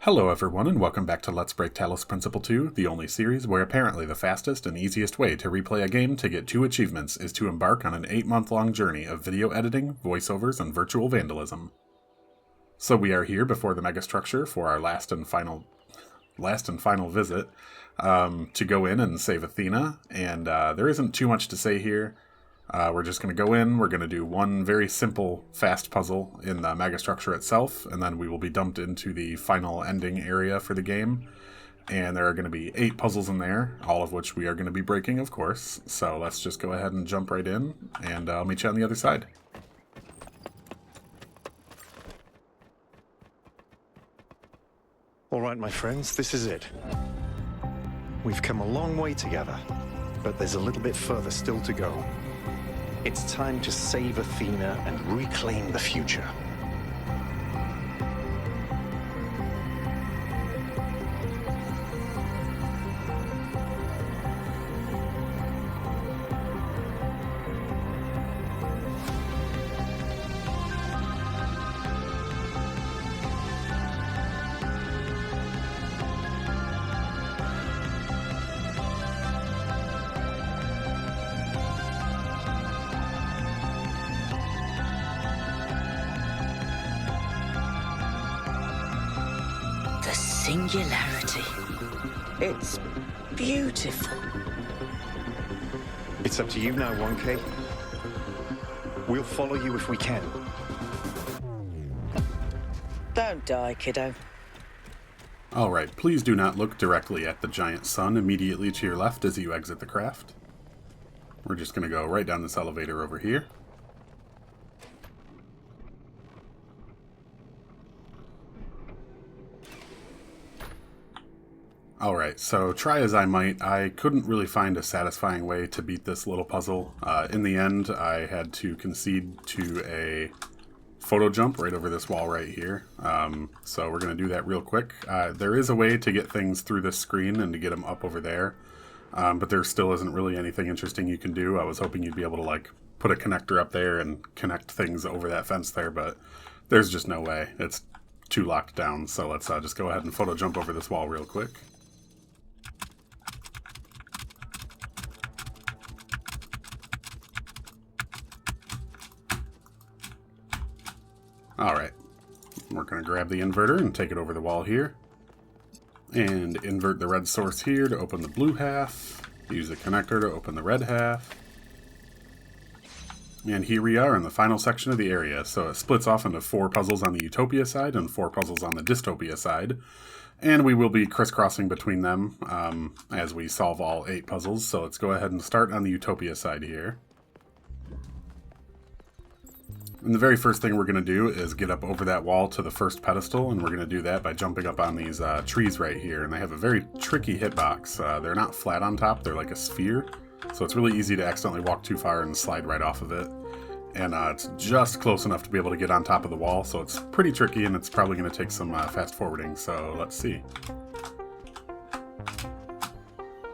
Hello everyone and welcome back to Let's Break Talos Principle 2, the only series where apparently the fastest and easiest way to replay a game to get 2 achievements is to embark on an 8-month-long journey of video editing, voiceovers, and virtual vandalism. So we are here before the Megastructure for our last and final visit to go in and save Athena, and there isn't too much to say here. We're just going to go in, we're going to do one very simple, fast puzzle in the Megastructure itself, and then we will be dumped into the final ending area for the game. And there are going to be 8 puzzles in there, all of which we are going to be breaking, of course. So let's just go ahead and jump right in, and I'll meet you on the other side. Alright, my friends, this is it. We've come a long way together, but there's a little bit further still to go. It's time to save Athena and reclaim the future. Singularity. It's beautiful. It's up to you now, 1K. We'll follow you if we can. Don't die, kiddo. Alright, please do not look directly at the giant sun immediately to your left as you exit the craft. We're just going to go right down this elevator over here. Alright, so try as I might, I couldn't really find a satisfying way to beat this little puzzle. In the end, I had to concede to a photo jump right over this wall right here. So we're going to do that real quick. There is a way to get things through this screen and to get them up over there, but there still isn't really anything interesting you can do. I was hoping you'd be able to like put a connector up there and connect things over that fence there, but there's just no way. It's too locked down, so let's just go ahead and photo jump over this wall real quick. Alright, we're going to grab the inverter and take it over the wall here. And invert the red source here to open the blue half. Use the connector to open the red half. And here we are in the final section of the area. So it splits off into 4 puzzles on the Utopia side and 4 puzzles on the Dystopia side. And we will be crisscrossing between them as we solve all 8 puzzles. So let's go ahead and start on the Utopia side here. And the very first thing we're going to do is get up over that wall to the first pedestal, and we're going to do that by jumping up on these trees right here. And they have a very tricky hitbox. They're not flat on top, they're like a sphere. So it's really easy to accidentally walk too far and slide right off of it. And it's just close enough to be able to get on top of the wall, so it's pretty tricky, and it's probably going to take some fast forwarding, so let's see.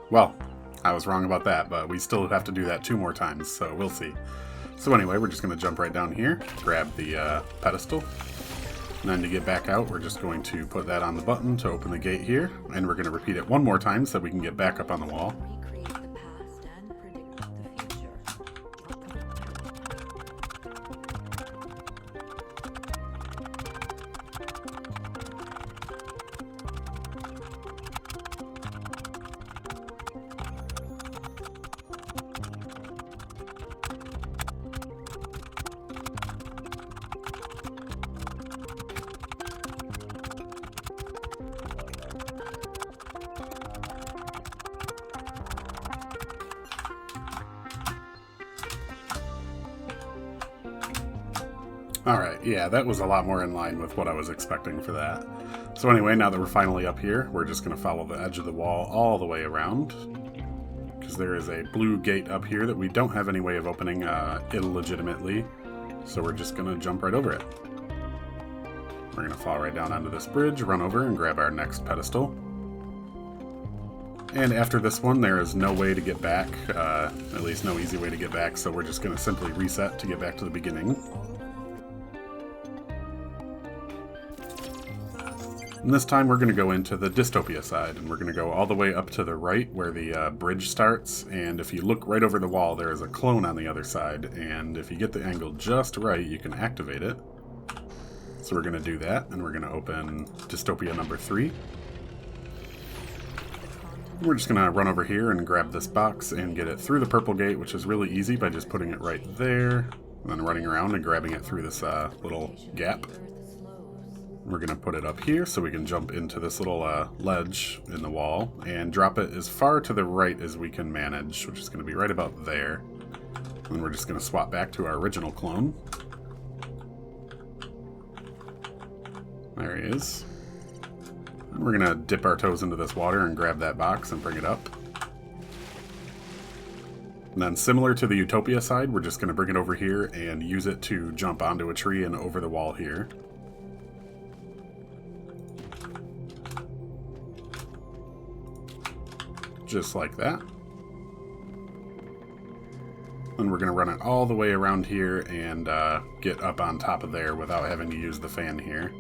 Well, I was wrong about that, but we still have to do that 2 more times, so we'll see. So anyway, we're just going to jump right down here, grab the pedestal, and then to get back out, we're just going to put that on the button to open the gate here, and we're going to repeat it 1 more time so that we can get back up on the wall. Recreate the past and predict the future. Alright, yeah, that was a lot more in line with what I was expecting for that. So anyway, now that we're finally up here, we're just going to follow the edge of the wall all the way around. Because there is a blue gate up here that we don't have any way of opening illegitimately. So we're just going to jump right over it. We're going to fall right down onto this bridge, run over, and grab our next pedestal. And after this one, there is no way to get back, at least no easy way to get back, so we're just going to simply reset to get back to the beginning. And this time we're going to go into the Dystopia side, and we're going to go all the way up to the right where the bridge starts, and if you look right over the wall, there is a clone on the other side, and if you get the angle just right, you can activate it. So we're going to do that, and we're going to open Dystopia number 3. And we're just going to run over here and grab this box and get it through the purple gate, which is really easy by just putting it right there, and then running around and grabbing it through this little gap. We're going to put it up here so we can jump into this little ledge in the wall and drop it as far to the right as we can manage, which is going to be right about there. And we're just going to swap back to our original clone. There he is. And we're going to dip our toes into this water and grab that box and bring it up. And then similar to the Utopia side, we're just going to bring it over here and use it to jump onto a tree and over the wall here. Just like that. And we're going to run it all the way around here and get up on top of there without having to use the fan here.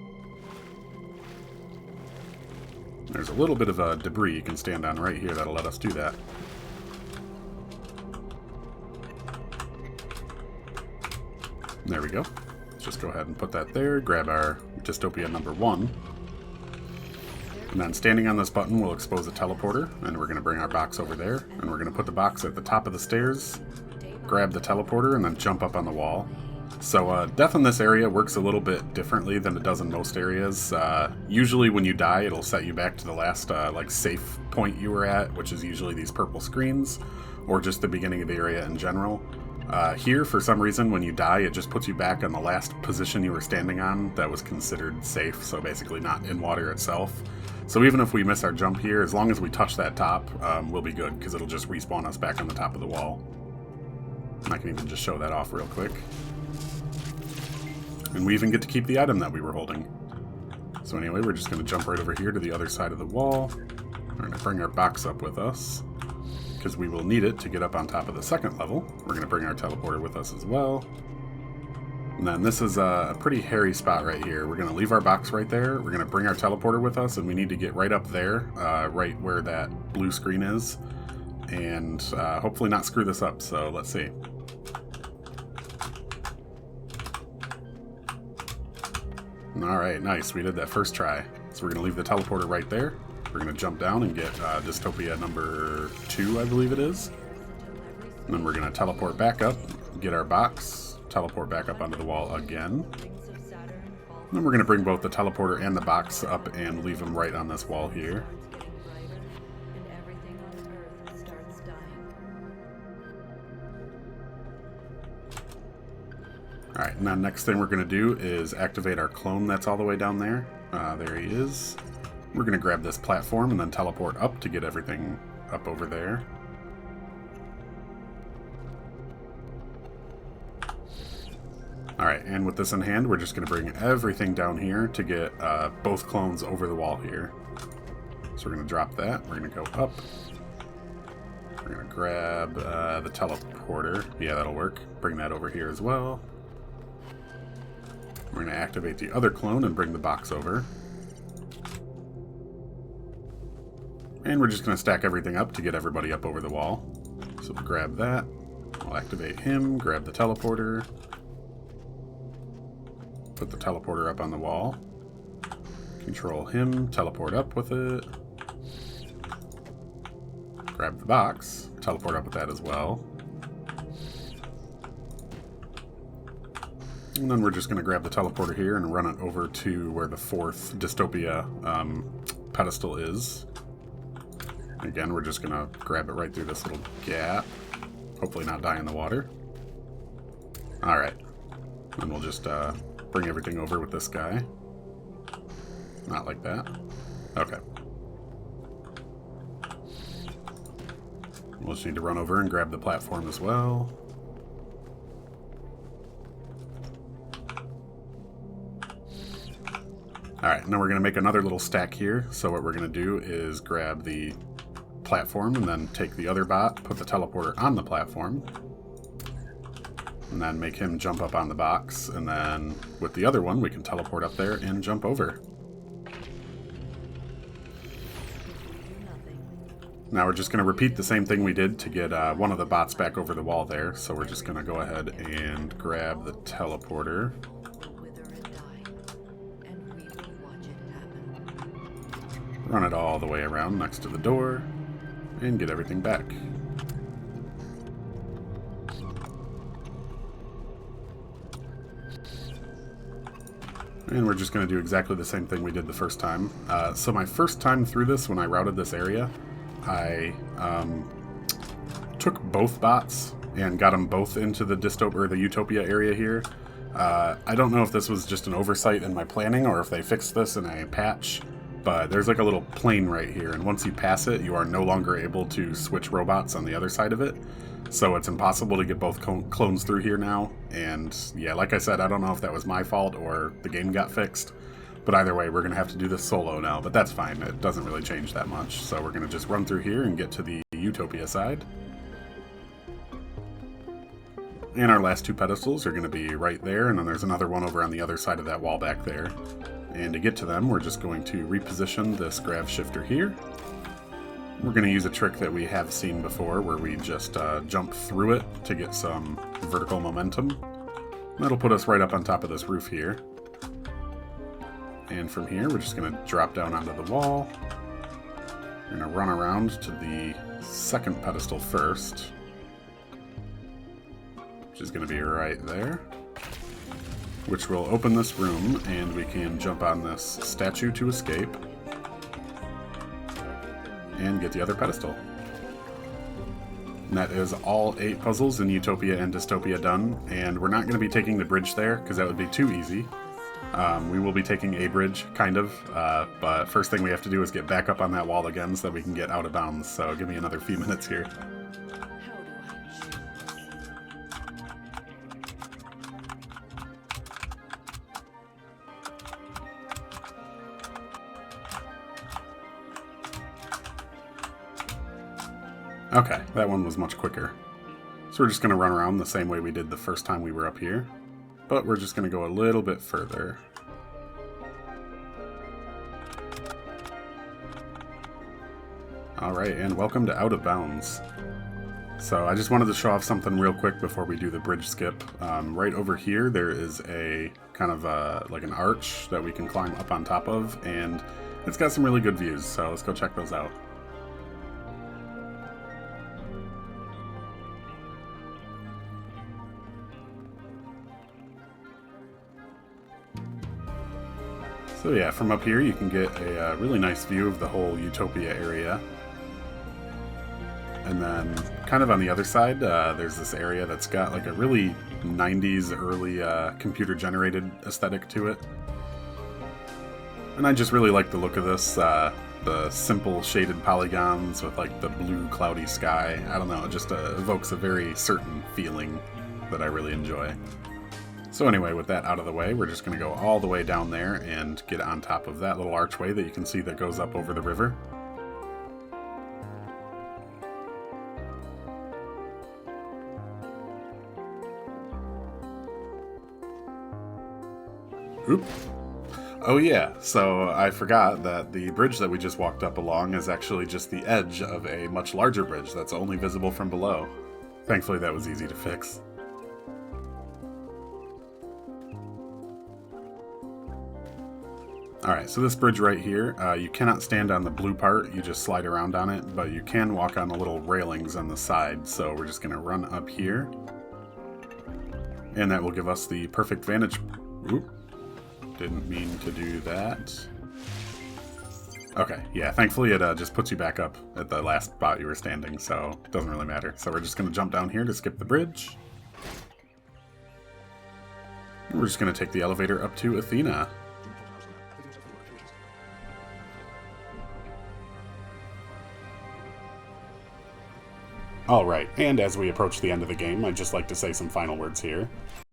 There's a little bit of debris you can stand on right here that'll let us do that. There we go. Let's just go ahead and put that there, grab our Dystopia number 1. And then standing on this button will expose a teleporter, and we're going to bring our box over there, and we're going to put the box at the top of the stairs, grab the teleporter, and then jump up on the wall. So death in this area works a little bit differently than it does in most areas. Usually when you die, it'll set you back to the last safe point you were at, which is usually these purple screens, or just the beginning of the area in general. Here, for some reason, when you die, it just puts you back on the last position you were standing on that was considered safe, so basically not in water itself. So even if we miss our jump here, as long as we touch that top, we'll be good, because it'll just respawn us back on the top of the wall. And I can even just show that off real quick. And we even get to keep the item that we were holding. So anyway, we're just going to jump right over here to the other side of the wall. We're going to bring our box up with us, because we will need it to get up on top of the second level. We're going to bring our teleporter with us as well. And then this is a pretty hairy spot right here. We're going to leave our box right there. We're going to bring our teleporter with us, and we need to get right up there, right where that blue screen is, and hopefully not screw this up, so let's see. Alright, nice. We did that first try. So we're going to leave the teleporter right there. We're going to jump down and get Dystopia number 2, I believe it is. And then we're going to teleport back up, get our box, teleport back up onto the wall again. And then we're going to bring both the teleporter and the box up and leave them right on this wall here. Alright, and then next thing we're going to do is activate our clone that's all the way down there. There he is. We're going to grab this platform and then teleport up to get everything up over there. Alright, and with this in hand, we're just going to bring everything down here to get both clones over the wall here. So we're going to drop that. We're going to go up. We're going to grab the teleporter. Yeah, that'll work. Bring that over here as well. We're going to activate the other clone and bring the box over. And we're just going to stack everything up to get everybody up over the wall. So we'll grab that. We'll activate him, grab the teleporter. Put the teleporter up on the wall. Control him, teleport up with it. Grab the box, teleport up with that as well. And then we're just going to grab the teleporter here and run it over to where the 4th Dystopia pedestal is. Again, we're just going to grab it right through this little gap. Hopefully not die in the water. Alright. And we'll just bring everything over with this guy. Not like that. Okay. We'll just need to run over and grab the platform as well. Alright, now we're going to make another little stack here. So what we're going to do is grab the platform and then take the other bot, put the teleporter on the platform, and then make him jump up on the box, and then with the other one we can teleport up there and jump over. Now we're just going to repeat the same thing we did to get one of the bots back over the wall there. So we're just going to go ahead and grab the teleporter. Wither and die, and we will watch it happen. Run it all the way around next to the door, and get everything back. And we're just going to do exactly the same thing we did the first time. So my first time through this, when I routed this area, I took both bots and got them both into the Dystopia or the Utopia area here. I don't know if this was just an oversight in my planning or if they fixed this in a patch, but there's like a little plane right here, and once you pass it, you are no longer able to switch robots on the other side of it. So it's impossible to get both clones through here now. And yeah, like I said, I don't know if that was my fault or the game got fixed. But either way, we're going to have to do this solo now, but that's fine. It doesn't really change that much. So we're going to just run through here and get to the Utopia side. And our last two pedestals are going to be right there, and then there's another one over on the other side of that wall back there. And to get to them, we're just going to reposition this grav shifter here. We're going to use a trick that we have seen before, where we just jump through it to get some vertical momentum. That'll put us right up on top of this roof here. And from here, we're just going to drop down onto the wall. We're going to run around to the second pedestal first, which is going to be right there, which will open this room, and we can jump on this statue to escape and get the other pedestal. And that is all 8 puzzles in Utopia and Dystopia done, and we're not going to be taking the bridge there, because that would be too easy. We will be taking a bridge, kind of, but first thing we have to do is get back up on that wall again so that we can get out of bounds, so give me another few minutes here. Okay, that one was much quicker. So we're just going to run around the same way we did the first time we were up here, but we're just going to go a little bit further. Alright, and welcome to Out of Bounds. So I just wanted to show off something real quick before we do the bridge skip. Right over here there is a kind of like an arch that we can climb up on top of, and it's got some really good views, so let's go check those out. So yeah, from up here you can get a really nice view of the whole Utopia area. And then kind of on the other side, there's this area that's got like a really 90s early computer generated aesthetic to it. And I just really like the look of this, the simple shaded polygons with like the blue cloudy sky. I don't know, it just evokes a very certain feeling that I really enjoy. So anyway, with that out of the way, we're just going to go all the way down there and get on top of that little archway that you can see that goes up over the river. Oop. Oh yeah, so I forgot that the bridge that we just walked up along is actually just the edge of a much larger bridge that's only visible from below. Thankfully that was easy to fix. Alright, so this bridge right here, you cannot stand on the blue part, you just slide around on it, but you can walk on the little railings on the side, so we're just going to run up here. And that will give us the perfect vantage... Oop, didn't mean to do that. Okay, yeah, thankfully it just puts you back up at the last spot you were standing, so it doesn't really matter. So we're just going to jump down here to skip the bridge. We're just going to take the elevator up to Athena. Alright, and as we approach the end of the game, I'd just like to say some final words here.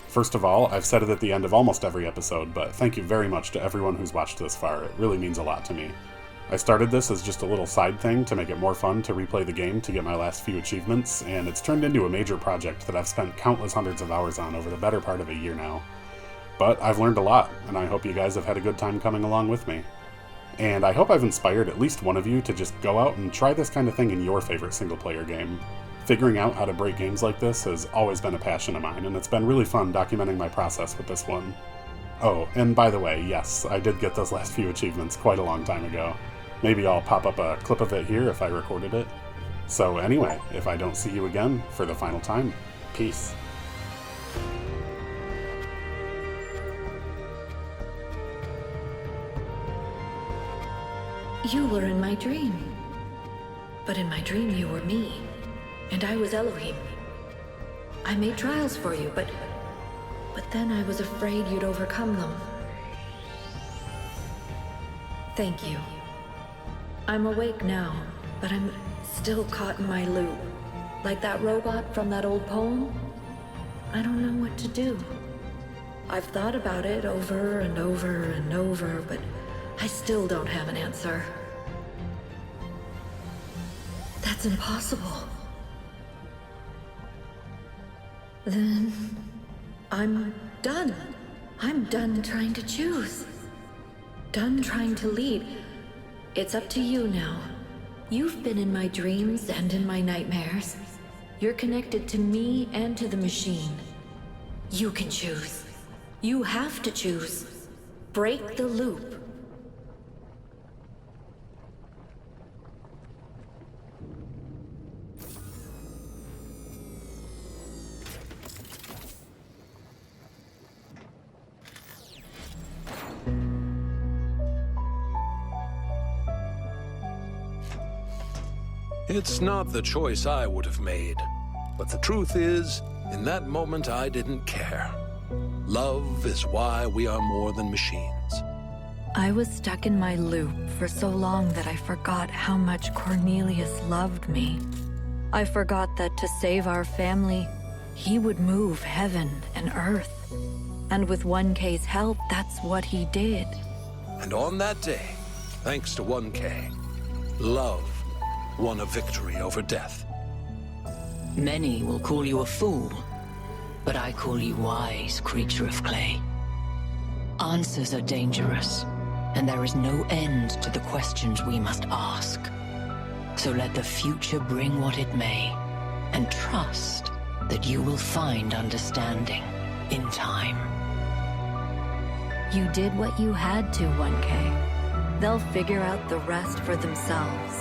First of all, I've said it at the end of almost every episode, but thank you very much to everyone who's watched this far. It really means a lot to me. I started this as just a little side thing to make it more fun to replay the game to get my last few achievements, and it's turned into a major project that I've spent countless hundreds of hours on over the better part of a year now. But I've learned a lot, and I hope you guys have had a good time coming along with me. And I hope I've inspired at least one of you to just go out and try this kind of thing in your favorite single-player game. Figuring out how to break games like this has always been a passion of mine, and it's been really fun documenting my process with this one. Oh, and by the way, yes, I did get those last few achievements quite a long time ago. Maybe I'll pop up a clip of it here if I recorded it. So anyway, if I don't see you again for the final time, peace. You were in my dream. But in my dream you were me, and I was Elohim. I made trials for you, but then I was afraid you'd overcome them. Thank you. I'm awake now, but I'm still caught in my loop. Like that robot from that old poem. I don't know what to do. I've thought about it over and over and over, but I still don't have an answer. That's impossible. Then I'm done. I'm done trying to choose. Done trying to lead. It's up to you now. You've been in my dreams and in my nightmares. You're connected to me and to the machine. You can choose. You have to choose. Break the loop. It's not the choice I would have made. But the truth is, in that moment I didn't care. Love is why we are more than machines. I was stuck in my loop for so long that I forgot how much Cornelius loved me. I forgot that to save our family, he would move heaven and earth. And with 1K's help, that's what he did. And on that day, thanks to 1K, love won a victory over death. Many will call you a fool, but I call you wise, creature of clay. Answers are dangerous, and there is no end to the questions we must ask. So let the future bring what it may, and trust that you will find understanding in time. You did what you had to, 1K. They'll figure out the rest for themselves.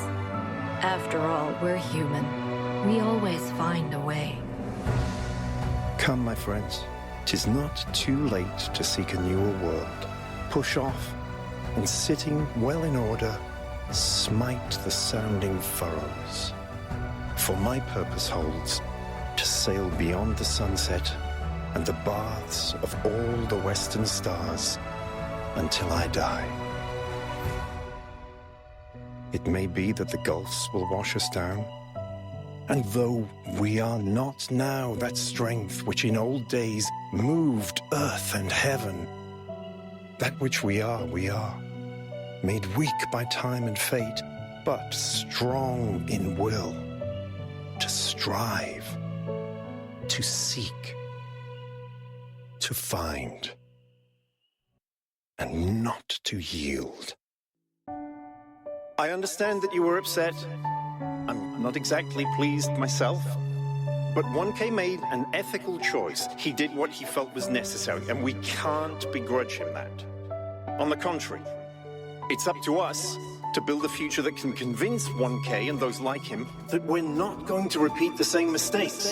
After all, we're human. We always find a way. Come, my friends. 'Tis not too late to seek a newer world. Push off, and sitting well in order, smite the sounding furrows. For my purpose holds to sail beyond the sunset and the baths of all the western stars until I die. It may be that the gulfs will wash us down, and though we are not now that strength which in old days moved earth and heaven, that which we are, made weak by time and fate, but strong in will, to strive, to seek, to find, and not to yield. I understand that you were upset. I'm not exactly pleased myself. But 1K made an ethical choice. He did what he felt was necessary, and we can't begrudge him that. On the contrary, it's up to us to build a future that can convince 1K and those like him that we're not going to repeat the same mistakes.